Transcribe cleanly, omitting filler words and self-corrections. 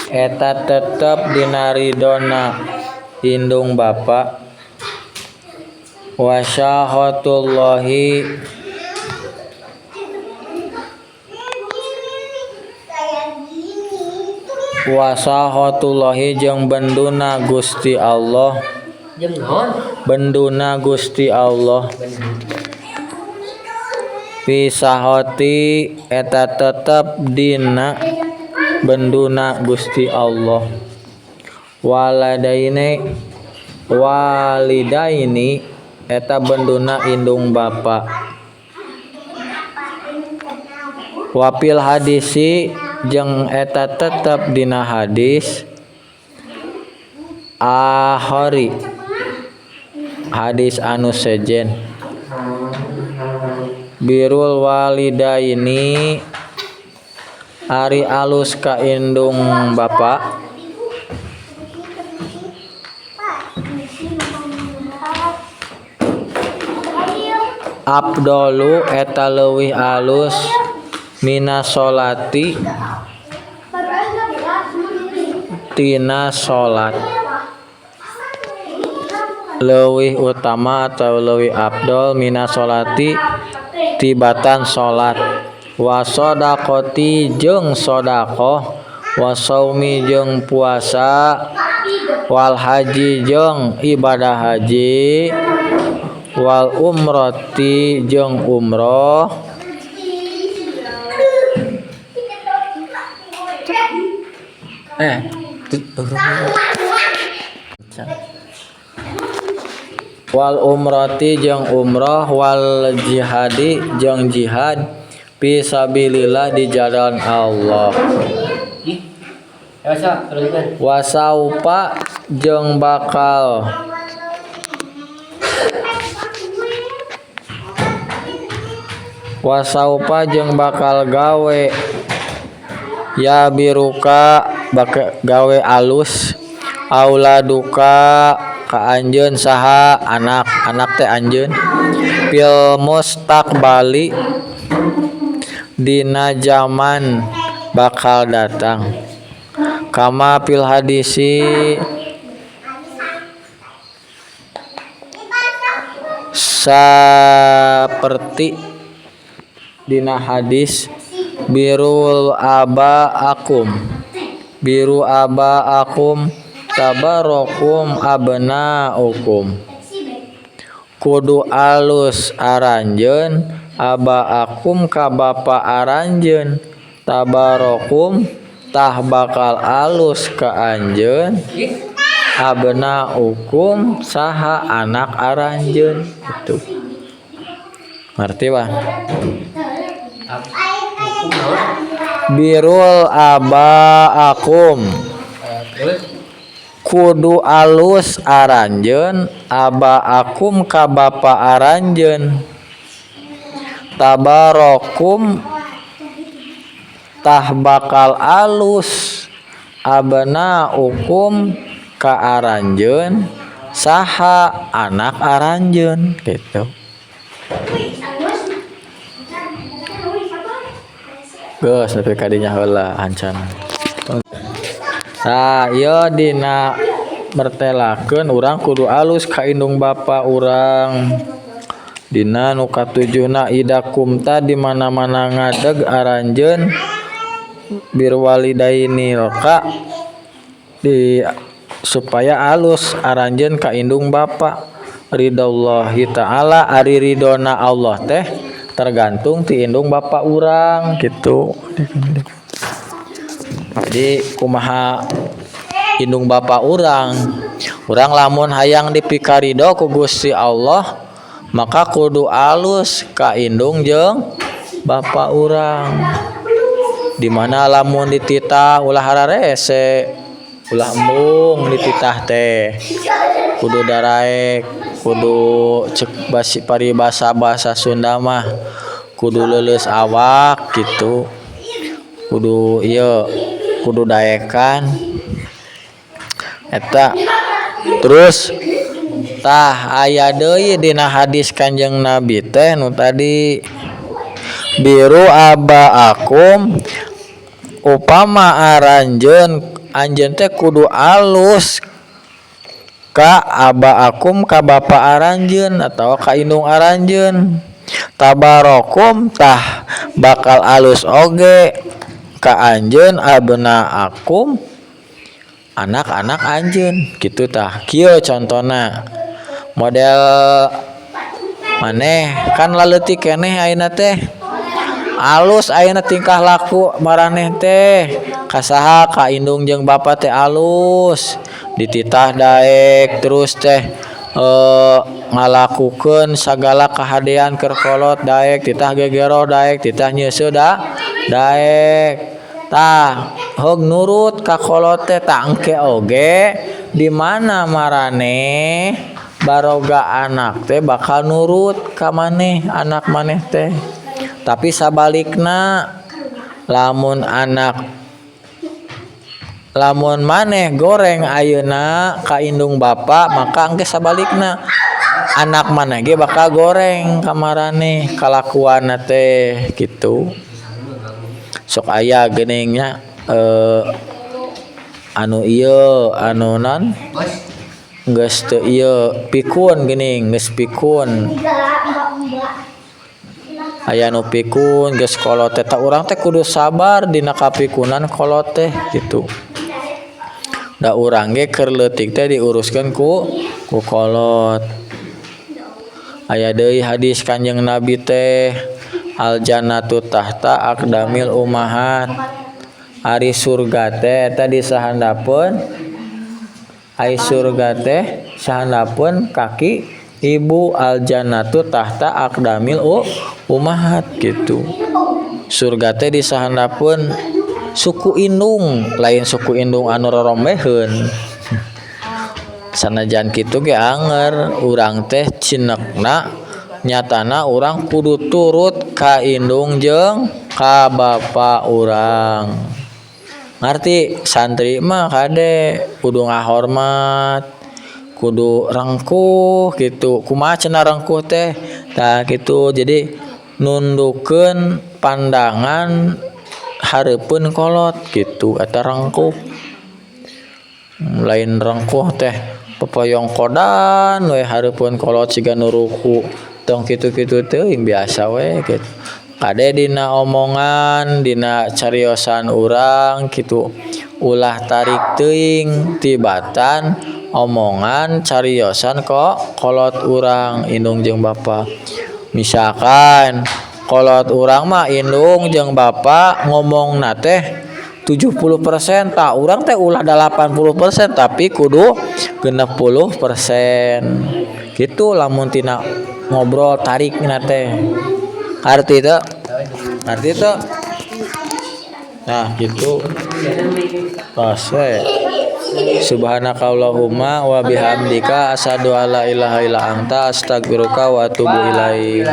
eta tetep dina ridona indung bapa. Wasyahatullahi jeung benduna Gusti Allah. Benduna Gusti Allah. Pisahoti eta tetep dina benduna Gusti Allah. Walidaini eta benduna indung bapa. Wapil hadisi jeung eta tetep dina hadis ahori hadis anu sejen. Birul walidaini ari alus ka indung bapa. Abdolu eta leuwih alus mina sholati tina sholat. Leuwih utama atau leuwih abdol mina sholati tibatan sholat. Wa sodaqoti jeung sodaqoh. Wa saumi jeung puasa. Wal haji jeung ibadah haji. Wal umroti jeung umroh. Wal umroti jeung umroh. Wal jihadi jeung jihad fisabilillah di jalan Allah. Wasaupa jeung bakal gawe ya biruka gawe alus auladuka ka anjeun saha anak teh anjeun fil mustaqbali dina zaman bakal datang. Kama fil hadisi saperti dina hadis biru aba akum tabarakum abnaukum. Kudu alus aranjeun aba akum ka bapa aranjeun. Tabarakum tah bakal alus ka anjeun abnaukum saha anak aranjeun. Itu ngerti bah? Birul aba akum kudu alus aranjeun aba akum ka bapa aranjeun. Tabarakum tah bakal alus abnaukum ka aranjeun saha anak aranjeun gitu. Geus nepi ka dinya heula hancan. Ieu dina mertelakeun urang kudu alus ka indung bapa urang. Dina nu katujuhna idakumta di mana-mana ngadeg aranjeun birwalidaini roka di supaya alus aranjeun ka indung bapa. Ridallahi ta'ala ari ridona Allah teh tergantung ti indung bapa urang gitu. Jadi kumaha indung bapa urang lamun hayang dipikarido ku Gusti Allah maka kudu alus ka indung jeung bapa urang. Dimana lamun dititah ulah hararese ulah embung dititah teh kudu daraek kudu cek basi paribasa bahasa Sunda mah kudu leuleus awak gitu. Kudu ieu kudu daekan eta. Terus tah aya deui dina hadis Kanjeng Nabi teh nu tadi biru aba akum upama aranjeun anjeun teh kudu alus ka aba akum ka bapa aranjeun atawa ka indung aranjeun. Tabarokum tah bakal alus oge ka anjeun abeuna akum anak-anak anjeun kitu tah. Kieu contona model maneh kan laleutik keneh ayeuna teh alus ayeuna tingkah laku maraneh teh kasaha ka indung jeung bapa teh alus dititah daek terus teh ngalakukeun sagala kahadean keur kolot daek titah gegero daek titah nyeuseuh daek tah hog nurut ka kolot teh tah engke oge di mana maraneh baroga anak teh bakal nurut ka maneh anak maneh teh. Tapi sabalikna lamun maneh goreng ayeuna ka indung bapa maka engke sabalikna anak maneh ge bakal goreng ka maraneh kalakuanna teh kitu. Sok aya geuning nya anu ieu anu non geus teu ieu pikun geuning geus pikun aya nu pikun geus kolot teh tah urang teh kudu sabar dina kapikunan kolot teh gitu. Da urang ge keur leutik teh diuruskeun ku kolot. Aya deui hadis Kanjeng Nabi teh al jannatu tahta aqdamil ummahat. Ari surga teh eta di sahandapeun ai surga teh sahandapeun kaki ibu al jannatu tahta aqdamil ummahat gitu. Surga teh di sahandapeun suku indung lain suku indung anu rorombeheun. Sanajan kitu ge anger urang teh cinekna nyatana urang kudu turut ka indung jeung ka bapa urang. Ngarti santri mah kade kudu ngahormat kudu rengkuh gitu. Kumaha cenah rengkuh teh tah kitu jadi nundukkeun pandangan hareupeun kolot gitu eta rengkuh. Lain rengkuh teh pepoyong kodan we hareupeun kolot siga nu ruku tong kitu-kitu teuing biasa we gitu. Kade dina omongan dina cariosan urang kitu ulah tarik teuing tibatan omongan cariosan kok kolot urang indung jeung bapa. Misalkan kolot urang mah indung jeung bapa ngomongna teh 70% tah urang teh ulah 80% tapi kudu 60% gitu lamun tina ngobrol tarikna teh. Arti teu nah gitu pas we subhanakallahumma wa bihamdika asyhadu alla ilaha illa anta astaghfiruka wa atubu ilaik.